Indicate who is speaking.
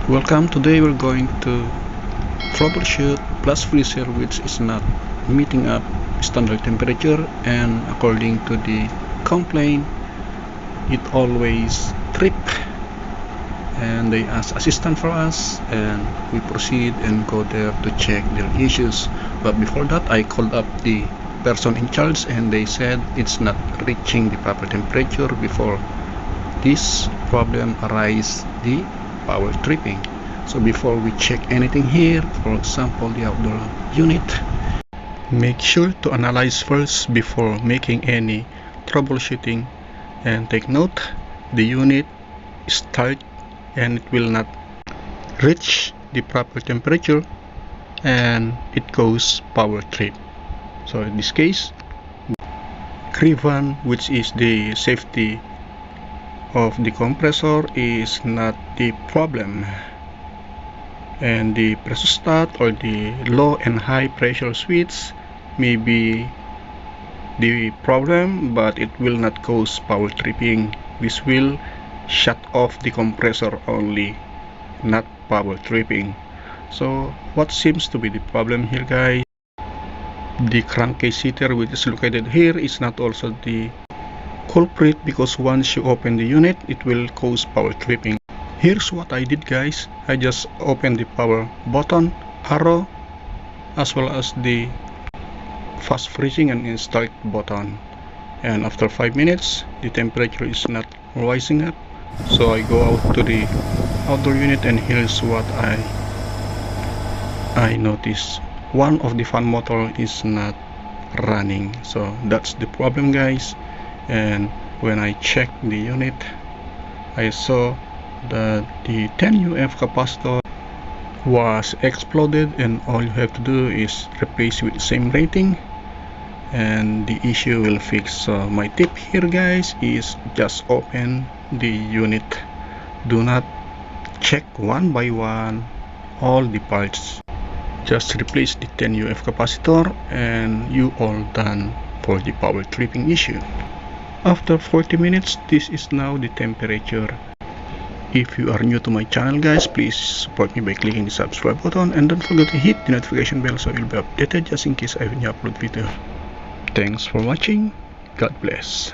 Speaker 1: Welcome. Today we're going to troubleshoot plus freezer which is not meeting up standard temperature, and according to the complaint it always trip, and they ask assistant for us and we proceed and go there to check their issues. But before that I called up the person in charge and they said it's not reaching the proper temperature before this problem arise, the power tripping. So before we check anything here, for example the outdoor unit, make sure to analyze first before making any troubleshooting. And take note, the unit start and it will not reach the proper temperature and it goes power trip. So in this case, Crivan, which is the safety of the compressor, is not the problem, and the pressure stat or the low and high pressure switch may be the problem, but it will not cause power tripping. This will shut off the compressor only, not power tripping. So what seems to be the problem here, guys? The crankcase heater which is located here is not also the culprit, because once you open the unit it will cause power tripping. Here's what I did, guys. I just opened the power button, arrow, as well as the fast freezing and start button, and after 5 minutes the temperature is not rising up. So I go out to the outdoor unit and here's what I noticed. One of the fan motor is not running, so that's the problem, guys. And when I checked the unit, I saw that the 10 UF capacitor was exploded, and all you have to do is replace with the same rating and the issue will fix. So my tip here, guys, is just open the unit. Do not check one by one all the parts. Just replace the 10 UF capacitor and you all done for the power tripping issue. After 40 minutes, this is now the temperature. If you are new to my channel, guys, please support me by clicking the subscribe button and don't forget to hit the notification bell so you'll be updated just in case I have a new upload video. Thanks for watching. God bless.